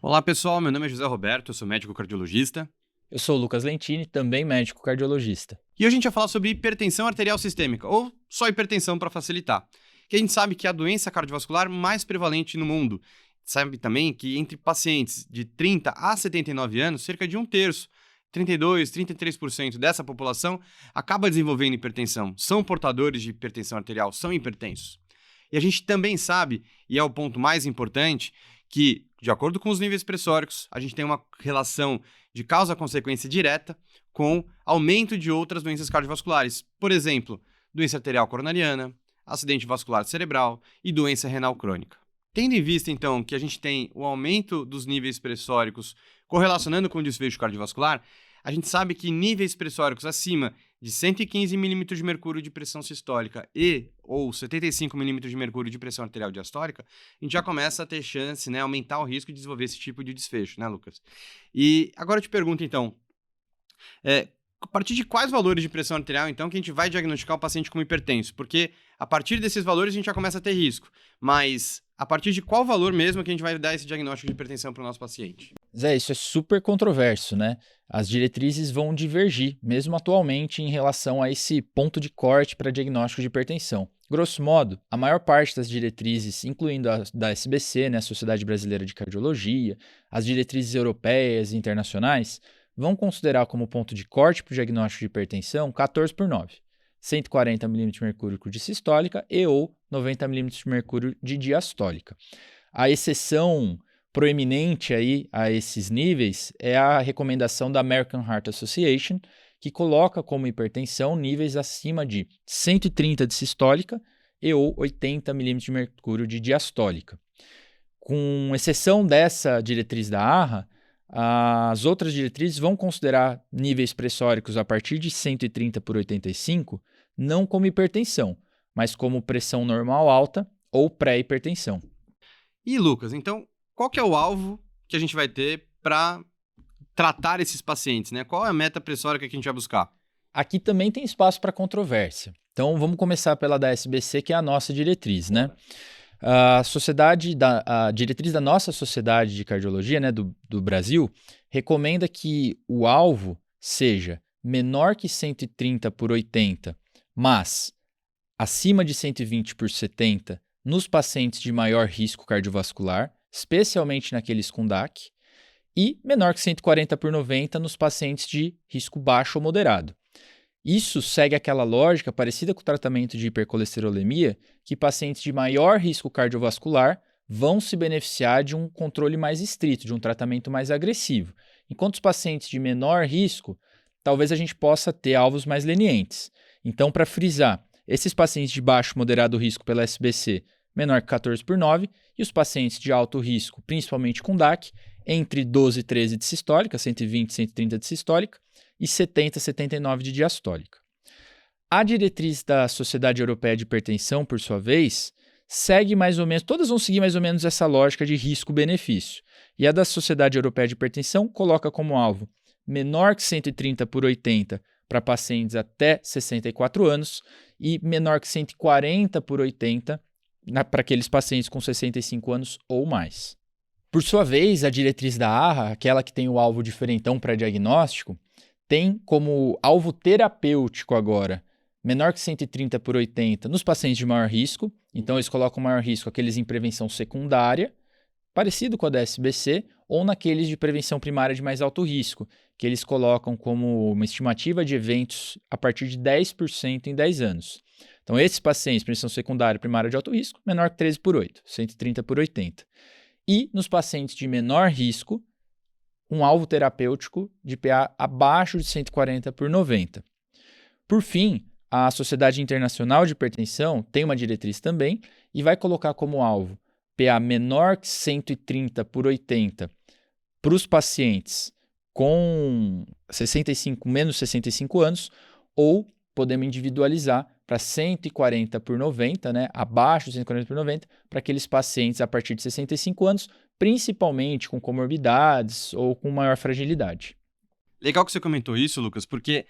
Olá pessoal, meu nome é José Roberto, eu sou médico cardiologista Eu sou o Lucas Lentini, também médico cardiologista. e hoje a gente vai falar sobre hipertensão arterial sistêmica, ou só hipertensão para facilitar. Que a gente sabe que é a doença cardiovascular mais prevalente no mundo. Sabe também que entre pacientes de 30 a 79 anos, cerca de um terço, 32, 33% dessa população acaba desenvolvendo hipertensão, são portadores de hipertensão arterial, são hipertensos. E a gente também sabe, e é o ponto mais importante, que, de acordo com os níveis pressóricos, a gente tem uma relação de causa-consequência direta com aumento de outras doenças cardiovasculares. Por exemplo, doença arterial coronariana, acidente vascular cerebral e doença renal crônica. Tendo em vista, então, que a gente tem o aumento dos níveis pressóricos correlacionando com o desfecho cardiovascular, a gente sabe que níveis pressóricos acima de 115 milímetros de mercúrio de pressão sistólica ou 75 milímetros de mercúrio de pressão arterial diastólica, a gente já começa a ter chance, né, aumentar o risco de desenvolver esse tipo de desfecho, né, Lucas? E agora eu te pergunto, então, a partir de quais valores de pressão arterial, então, que a gente vai diagnosticar o paciente como hipertenso? Porque a partir desses valores a gente já começa a ter risco, mas a partir de qual valor mesmo que a gente vai dar esse diagnóstico de hipertensão para o nosso paciente? Zé, isso é super controverso, né? As diretrizes vão divergir, mesmo atualmente, em relação a esse ponto de corte para diagnóstico de hipertensão. Grosso modo, a maior parte das diretrizes, incluindo a da SBC, né, a Sociedade Brasileira de Cardiologia, as diretrizes europeias e internacionais, vão considerar como ponto de corte para o diagnóstico de hipertensão 14/9, 140 milímetros de mercúrio de sistólica e ou 90 milímetros de mercúrio de diastólica. A exceção proeminente aí a esses níveis é a recomendação da American Heart Association, que coloca como hipertensão níveis acima de 130 de sistólica e ou 80 milímetros de mercúrio de diastólica. Com exceção dessa diretriz da AHA, as outras diretrizes vão considerar níveis pressóricos a partir de 130 por 85 não como hipertensão, mas como pressão normal alta ou pré-hipertensão. E, Lucas, então, qual que é o alvo que a gente vai ter para tratar esses pacientes, né? Qual é a meta pressórica que a gente vai buscar? Aqui também tem espaço para controvérsia. Então vamos começar pela da SBC, que é a nossa diretriz, né? A diretriz da nossa sociedade de cardiologia, né, do Brasil, recomenda que o alvo seja menor que 130 por 80, mas acima de 120 por 70 nos pacientes de maior risco cardiovascular, especialmente naqueles com DAC, e menor que 140 por 90 nos pacientes de risco baixo ou moderado. Isso segue aquela lógica parecida com o tratamento de hipercolesterolemia, que pacientes de maior risco cardiovascular vão se beneficiar de um controle mais estrito, de um tratamento mais agressivo. Enquanto os pacientes de menor risco, talvez a gente possa ter alvos mais lenientes. Então, para frisar, esses pacientes de baixo e moderado risco pela SBC, menor que 14/9, e os pacientes de alto risco, principalmente com DAC, entre 12 e 13 de sistólica, 120 e 130 de sistólica, e 70 a 79 de diastólica. A diretriz da Sociedade Europeia de Hipertensão, por sua vez, segue mais ou menos, todas vão seguir mais ou menos essa lógica de risco-benefício. E a da Sociedade Europeia de Hipertensão coloca como alvo menor que 130 por 80 para pacientes até 64 anos e menor que 140 por 80 para aqueles pacientes com 65 anos ou mais. Por sua vez, a diretriz da AHA, aquela que tem o alvo diferentão para diagnóstico, tem como alvo terapêutico agora menor que 130 por 80 nos pacientes de maior risco. Então, eles colocam maior risco aqueles em prevenção secundária, parecido com a da SBC, ou naqueles de prevenção primária de mais alto risco, que eles colocam como uma estimativa de eventos a partir de 10% em 10 anos. Então, esses pacientes, prevenção secundária e primária de alto risco, menor que 13 por 8, 130 por 80. E nos pacientes de menor risco, um alvo terapêutico de PA abaixo de 140 por 90. Por fim, a Sociedade Internacional de Hipertensão tem uma diretriz também e vai colocar como alvo PA menor que 130 por 80 para os pacientes com menos 65 anos, ou podemos individualizar para 140 por 90, né, abaixo de 140 por 90, para aqueles pacientes a partir de 65 anos, principalmente com comorbidades ou com maior fragilidade. Legal que você comentou isso, Lucas, porque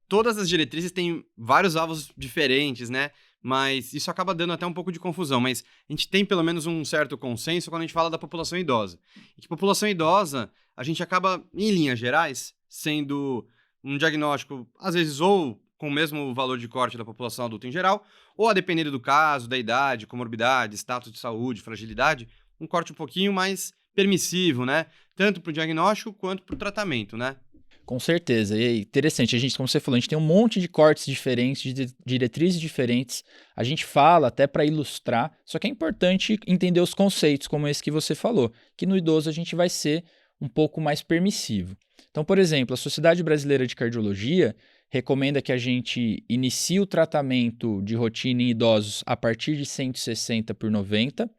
todas as diretrizes têm vários alvos diferentes, né? mas isso acaba dando até um pouco de confusão. Mas a gente tem pelo menos um certo consenso quando a gente fala da população idosa. E que população idosa, a gente acaba, em linhas gerais, sendo um diagnóstico, às vezes, ou com o mesmo valor de corte da população adulta em geral, ou a depender do caso, da idade, comorbidade, status de saúde, fragilidade, um corte um pouquinho mais permissivo, né? Tanto para o diagnóstico quanto para o tratamento, né? Com certeza. E é interessante, a gente, como você falou, a gente tem um monte de cortes diferentes, de diretrizes diferentes. A gente fala até para ilustrar, só que é importante entender os conceitos, como esse que você falou, que no idoso a gente vai ser um pouco mais permissivo. Então, por exemplo, a Sociedade Brasileira de Cardiologia recomenda que a gente inicie o tratamento de rotina em idosos a partir de 160/90.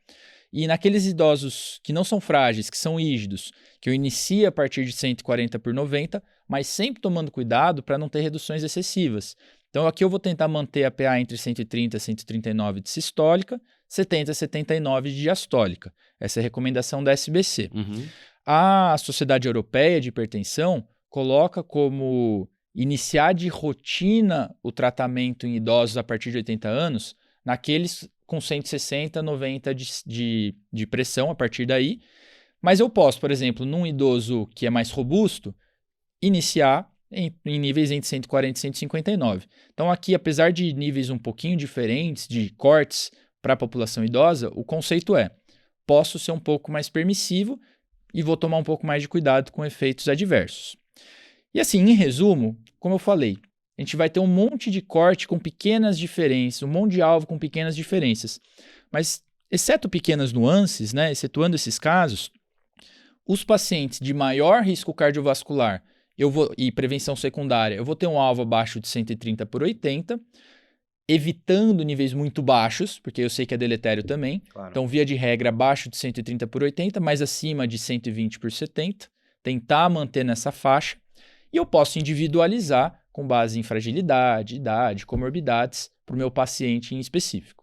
E naqueles idosos que não são frágeis, que são rígidos, que eu inicio a partir de 140/90, mas sempre tomando cuidado para não ter reduções excessivas. Então aqui eu vou tentar manter a PA entre 130 e 139 de sistólica, 70 a 79 de diastólica. Essa é a recomendação da SBC. A Sociedade Europeia de Hipertensão coloca como iniciar de rotina o tratamento em idosos a partir de 80 anos, naqueles com 160, 90 de pressão a partir daí. Mas eu posso, por exemplo, num idoso que é mais robusto, iniciar em níveis entre 140 e 159. Então aqui, apesar de níveis um pouquinho diferentes de cortes para a população idosa, o conceito é, posso ser um pouco mais permissivo e vou tomar um pouco mais de cuidado com efeitos adversos. E assim, em resumo, como eu falei, a gente vai ter um monte de corte com pequenas diferenças, um monte de alvo com pequenas diferenças. Mas, exceto pequenas nuances, né, excetuando esses casos, os pacientes de maior risco cardiovascular e prevenção secundária, eu vou ter um alvo abaixo de 130/80, evitando níveis muito baixos, porque eu sei que é deletério também. Claro. Então, via de regra, abaixo de 130/80, mas acima de 120/70, tentar manter nessa faixa. E eu posso individualizar com base em fragilidade, idade, comorbidades, para o meu paciente em específico.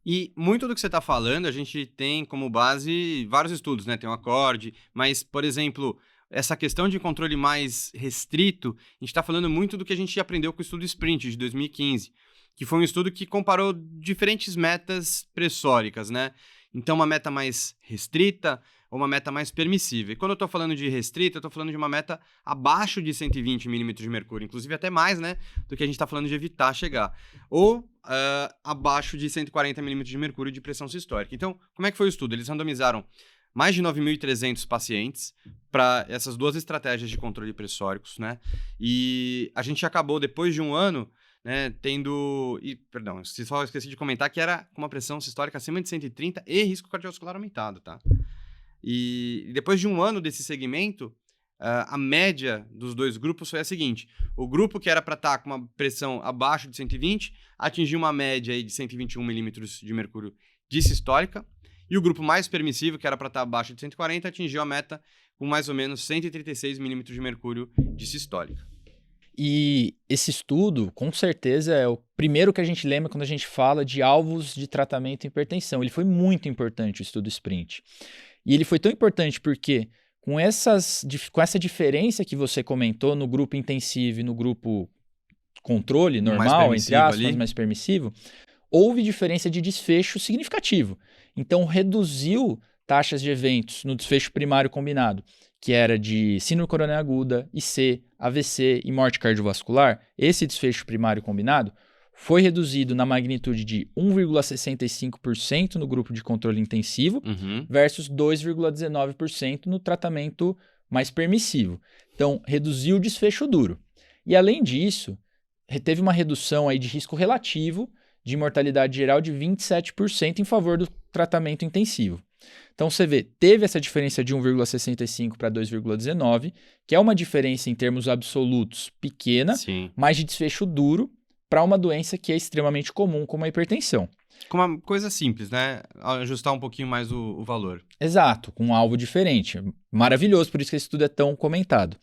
E muito do que você está falando, a gente tem como base vários estudos, né? Tem o ACCORD, mas, por exemplo, essa questão de controle mais restrito, a gente está falando muito do que a gente aprendeu com o estudo SPRINT de 2015, que foi um estudo que comparou diferentes metas pressóricas, né? Então, uma meta mais restrita ou uma meta mais permissiva. E quando eu estou falando de restrita, eu estou falando de uma meta abaixo de 120 milímetros de mercúrio, inclusive até mais, né, do que a gente está falando de evitar chegar. Ou abaixo de 140 milímetros de mercúrio de pressão sistólica. Então, como é que foi o estudo? Eles randomizaram mais de 9.300 pacientes para essas duas estratégias de controle pressóricos, né? E a gente acabou, depois de um ano, né, tendo... Perdão, só esqueci de comentar que era com uma pressão sistólica acima de 130 e risco cardiovascular aumentado, tá? E depois de um ano desse segmento, a média dos dois grupos foi a seguinte. O grupo que era para estar com uma pressão abaixo de 120 atingiu uma média aí de 121 milímetros de mercúrio de sistólica. E o grupo mais permissivo, que era para estar abaixo de 140, atingiu a meta com mais ou menos 136 milímetros de mercúrio de sistólica. E esse estudo, com certeza, é o primeiro que a gente lembra quando a gente fala de alvos de tratamento em hipertensão. Ele foi muito importante, o estudo SPRINT. E ele foi tão importante porque, com essa diferença que você comentou no grupo intensivo e no grupo controle, normal, entre aspas, mais permissivo, houve diferença de desfecho significativo. Então, reduziu taxas de eventos no desfecho primário combinado, que era de síndrome coronária aguda, IC, AVC e morte cardiovascular. Esse desfecho primário combinado foi reduzido na magnitude de 1,65% no grupo de controle intensivo versus 2,19% no tratamento mais permissivo. Então, reduziu o desfecho duro. E, além disso, teve uma redução aí de risco relativo de mortalidade geral de 27% em favor do tratamento intensivo. Então, você vê, teve essa diferença de 1,65 para 2,19, que é uma diferença em termos absolutos pequena, Sim, mas de desfecho duro, para uma doença que é extremamente comum, como a hipertensão. com uma coisa simples, né? Ajustar um pouquinho mais o valor. Exato, com um alvo diferente. Maravilhoso, por isso que esse estudo é tão comentado.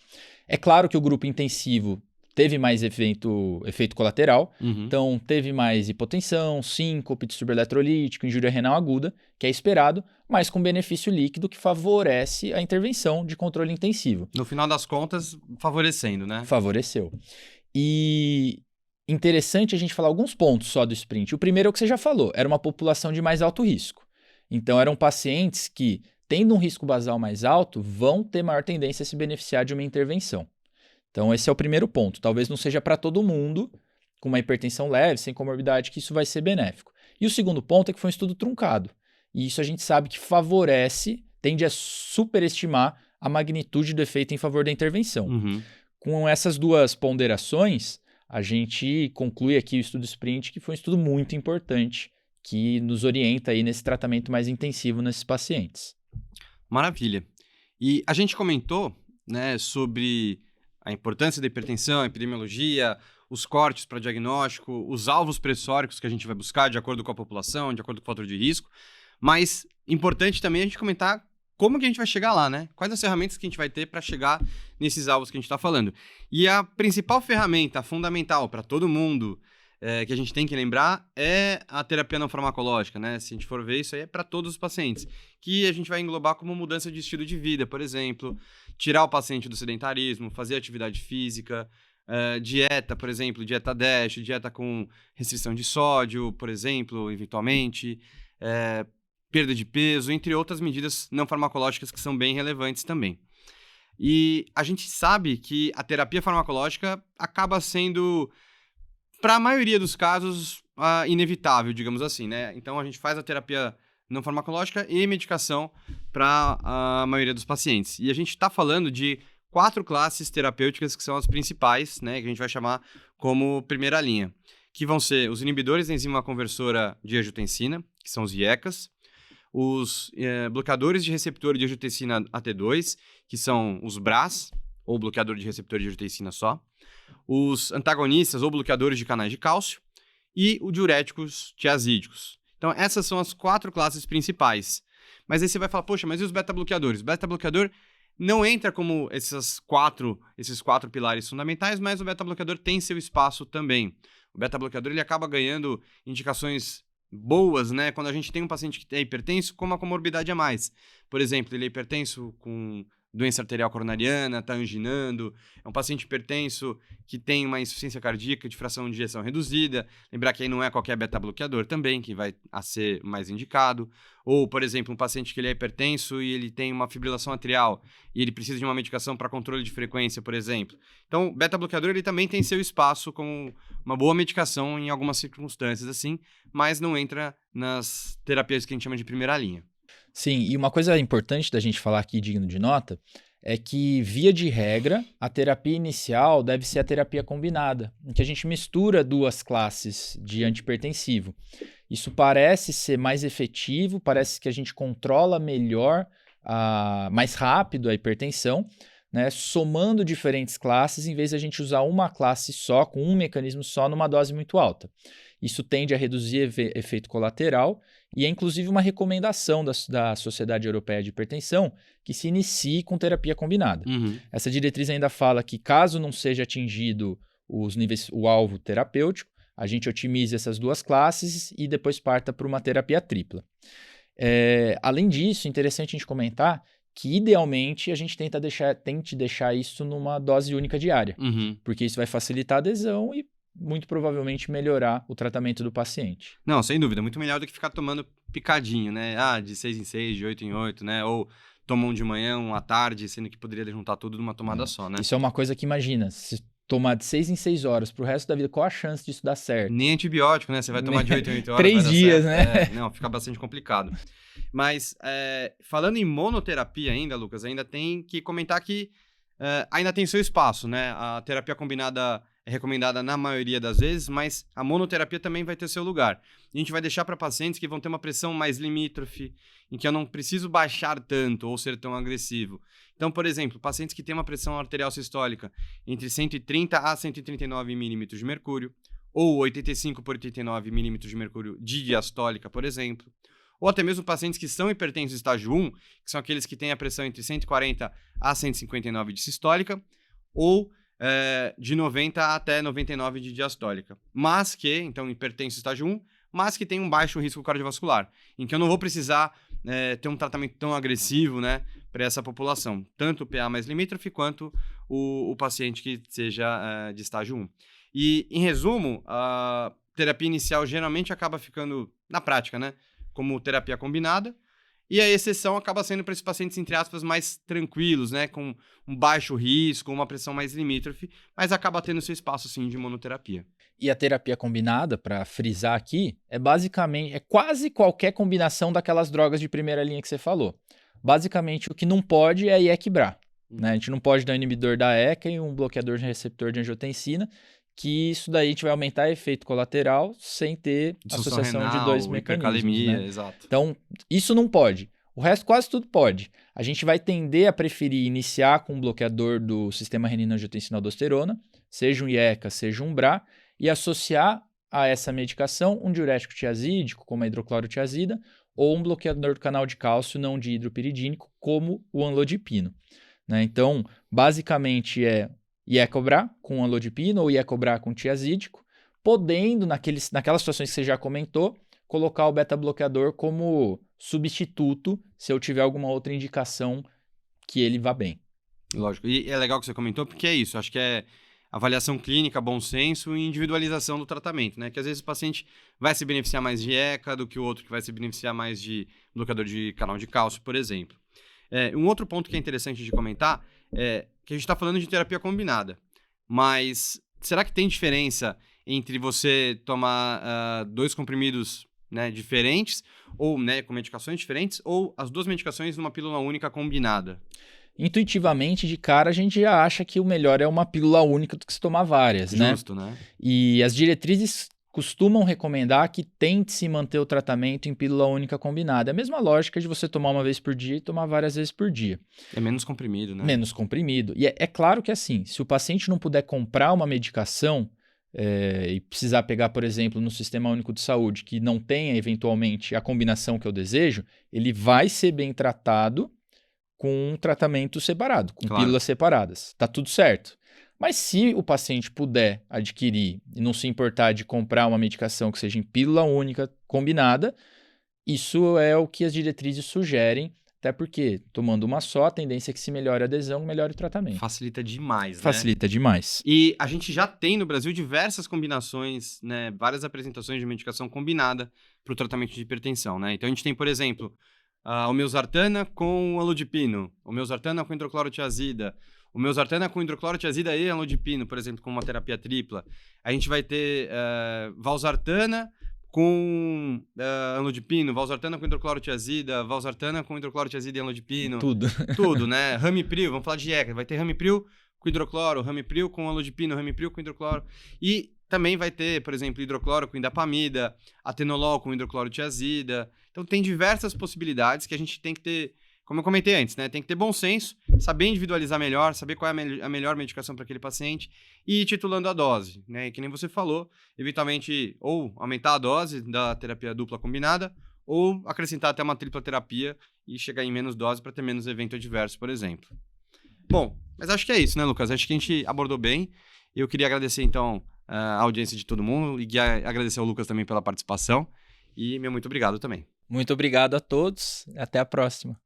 É claro que o grupo intensivo teve mais efeito colateral, então teve mais hipotensão, síncope, distúrbio eletrolítico, injúria renal aguda, que é esperado, mas com benefício líquido que favorece a intervenção de controle intensivo. No final das contas, favorecendo, né? Favoreceu. E interessante a gente falar alguns pontos só do sprint. O primeiro é o que você já falou, era uma população de mais alto risco. Então, eram pacientes que, tendo um risco basal mais alto, vão ter maior tendência a se beneficiar de uma intervenção. Então, esse é o primeiro ponto. Talvez não seja para todo mundo, com uma hipertensão leve, sem comorbidade, que isso vai ser benéfico. E o segundo ponto é que foi um estudo truncado. E isso a gente sabe que favorece, tende a superestimar a magnitude do efeito em favor da intervenção. Uhum. Com essas duas ponderações, a gente conclui aqui o estudo SPRINT, que foi um estudo muito importante, que nos orienta aí nesse tratamento mais intensivo nesses pacientes. Maravilha. E a gente comentou, né, sobre a importância da hipertensão, a epidemiologia, os cortes para diagnóstico, os alvos pressóricos que a gente vai buscar de acordo com a população, de acordo com o fator de risco, mas importante também a gente comentar como que a gente vai chegar lá, né? Quais as ferramentas que a gente vai ter para chegar nesses alvos que a gente está falando. E a principal ferramenta fundamental para todo mundo que a gente tem que lembrar é a terapia não farmacológica, né? Se a gente for ver, isso aí é para todos os pacientes, que a gente vai englobar como mudança de estilo de vida, por exemplo, tirar o paciente do sedentarismo, fazer atividade física, dieta, por exemplo, dieta DASH, dieta com restrição de sódio, por exemplo, eventualmente, perda de peso, entre outras medidas não farmacológicas que são bem relevantes também. E a gente sabe que a terapia farmacológica acaba sendo, para a maioria dos casos, inevitável, digamos assim, né? Então, a gente faz a terapia não farmacológica e medicação para a maioria dos pacientes. E a gente está falando de 4 classes terapêuticas que são as principais, né? Que a gente vai chamar como primeira linha, que vão ser os inibidores da enzima conversora de angiotensina, que são os IECAs, os bloqueadores de receptor de angiotensina AT2, que são os BRAs, ou bloqueador de receptor de angiotensina só, os antagonistas ou bloqueadores de canais de cálcio e os diuréticos tiazídicos. Então, essas são as 4 classes principais. Mas aí você vai falar, poxa, mas e os beta-bloqueadores? O beta-bloqueador não entra como esses quatro pilares fundamentais, mas o beta-bloqueador tem seu espaço também. O beta-bloqueador ele acaba ganhando indicações boas, né? Quando a gente tem um paciente que é hipertenso com uma comorbidade a mais. Por exemplo, ele é hipertenso com doença arterial coronariana, está anginando, é um paciente hipertenso que tem uma insuficiência cardíaca de fração de ejeção reduzida. Lembrar que aí não é qualquer beta-bloqueador também que vai a ser mais indicado. Ou, por exemplo, um paciente que ele é hipertenso e ele tem uma fibrilação atrial e ele precisa de uma medicação para controle de frequência, por exemplo. Então, o beta-bloqueador ele também tem seu espaço como uma boa medicação em algumas circunstâncias assim, mas não entra nas terapias que a gente chama de primeira linha. Sim, e uma coisa importante da gente falar aqui, digno de nota, é que, via de regra, a terapia inicial deve ser a terapia combinada, em que a gente mistura 2 classes de antihipertensivo. Isso parece ser mais efetivo, parece que a gente controla melhor, mais rápido a hipertensão, né, somando diferentes classes, em vez de a gente usar uma classe só, com um mecanismo só, numa dose muito alta. Isso tende a reduzir efeito colateral e é inclusive uma recomendação da Sociedade Europeia de Hipertensão que se inicie com terapia combinada. Uhum. Essa diretriz ainda fala que, caso não seja atingido o alvo terapêutico, a gente otimize essas 2 classes e depois parta para uma terapia tripla. Além disso, interessante a gente comentar que, idealmente, a gente tente deixar isso numa dose única diária, porque isso vai facilitar a adesão e muito provavelmente melhorar o tratamento do paciente. Não, sem dúvida, muito melhor do que ficar tomando picadinho, né? De 6 em 6, de 8 em 8, né? Ou toma um de manhã, um à tarde, sendo que poderia juntar tudo numa tomada só, né? Isso é uma coisa que, imagina, se tomar de 6 em 6 horas pro resto da vida, qual a chance disso dar certo? Nem antibiótico, né? Você vai tomar de 8 em 8 horas. 3 dias, né? Não, fica bastante complicado. Mas, falando em monoterapia ainda, Lucas, ainda tem que comentar que ainda tem seu espaço, né? A terapia combinada é recomendada na maioria das vezes, mas a monoterapia também vai ter seu lugar. A gente vai deixar para pacientes que vão ter uma pressão mais limítrofe, em que eu não preciso baixar tanto ou ser tão agressivo. Então, por exemplo, pacientes que têm uma pressão arterial sistólica entre 130 a 139 milímetros de mercúrio, ou 85 por 89 milímetros de mercúrio de diastólica, por exemplo. Ou até mesmo pacientes que são hipertensos estágio 1, que são aqueles que têm a pressão entre 140 a 159 de sistólica, ou de 90 até 99 de diastólica. Mas que, então, hipertenso estágio 1, mas que tem um baixo risco cardiovascular, em que eu não vou precisar ter um tratamento tão agressivo, né, para essa população. Tanto o PA mais limítrofe, quanto o paciente que seja de estágio 1. E, em resumo, a terapia inicial geralmente acaba ficando, na prática, né, como terapia combinada, e a exceção acaba sendo para esses pacientes, entre aspas, mais tranquilos, né, com um baixo risco, uma pressão mais limítrofe, mas acaba tendo seu espaço, sim, de monoterapia. E a terapia combinada, para frisar aqui, é quase qualquer combinação daquelas drogas de primeira linha que você falou. Basicamente, o que não pode é IEC-BRA. Né? A gente não pode dar um inibidor da ECA e um bloqueador de receptor de angiotensina, que isso daí a gente vai aumentar efeito colateral sem ter associação de dois mecanismos. Né? Exato. Então, isso não pode. O resto quase tudo pode. A gente vai tender a preferir iniciar com um bloqueador do sistema renina-angiotensina-aldosterona, seja um IECA, seja um BRA, e associar a essa medicação um diurético tiazídico, como a hidroclorotiazida, ou um bloqueador do canal de cálcio não dihidropiridínico, como o amlodipino. Né? Então, basicamente é IECA-BRA com amlodipino ou IECA-BRA com tiazídico, podendo, naquelas situações que você já comentou, colocar o beta-bloqueador como substituto se eu tiver alguma outra indicação que ele vá bem. Lógico. E é legal que você comentou, porque é isso. Acho que é avaliação clínica, bom senso e individualização do tratamento, né? Que às vezes o paciente vai se beneficiar mais de ECA do que o outro que vai se beneficiar mais de bloqueador de canal de cálcio, por exemplo. Um outro ponto que é interessante de comentar é que a gente está falando de terapia combinada, mas será que tem diferença entre você tomar 2 comprimidos, né, diferentes, ou, né, com medicações diferentes, ou as 2 medicações numa pílula única combinada? Intuitivamente, de cara, a gente já acha que o melhor é uma pílula única do que se tomar várias, né? Justo, né? E as diretrizes costumam recomendar que tente-se manter o tratamento em pílula única combinada. É a mesma lógica de você tomar uma vez por dia e tomar várias vezes por dia. É menos comprimido, né? Menos comprimido. E é claro que assim, se o paciente não puder comprar uma medicação e precisar pegar, por exemplo, no Sistema Único de Saúde, que não tenha eventualmente a combinação que eu desejo, ele vai ser bem tratado com um tratamento separado, com pílulas separadas. Tá tudo certo. Mas se o paciente puder adquirir e não se importar de comprar uma medicação que seja em pílula única combinada, isso é o que as diretrizes sugerem, até porque, tomando uma só, a tendência é que se melhore a adesão, melhore o tratamento. Facilita demais, né? Facilita demais. E a gente já tem no Brasil diversas combinações, né? Várias apresentações de medicação combinada para o tratamento de hipertensão, né? Então a gente tem, por exemplo, o melzartana com alodipino, o melzartana com hidroclorotiazida, o melzartana com hidroclorotiazida e alodipino, por exemplo, com uma terapia tripla. A gente vai ter valsartana com alodipino, valsartana com hidroclorotiazida, valsartana com hidroclorotiazida e alodipino. Tudo. Tudo, né? Ramipril, vamos falar de ECA. Vai ter ramipril com hidrocloro, ramipril com alodipino, ramipril com hidrocloro. E também vai ter, por exemplo, hidrocloro com indapamida, atenolol com hidroclorotiazida. Então, tem diversas possibilidades que a gente tem que ter, como eu comentei antes, né? Tem que ter bom senso, saber individualizar melhor, saber qual é a melhor medicação para aquele paciente e ir titulando a dose, né? E que nem você falou, eventualmente ou aumentar a dose da terapia dupla combinada ou acrescentar até uma tripla terapia e chegar em menos dose para ter menos evento adverso, por exemplo. Bom, mas acho que é isso, né, Lucas? Acho que a gente abordou bem. Eu queria agradecer, então, a audiência de todo mundo e agradecer ao Lucas também pela participação. E meu muito obrigado também. Muito obrigado a todos. Até a próxima.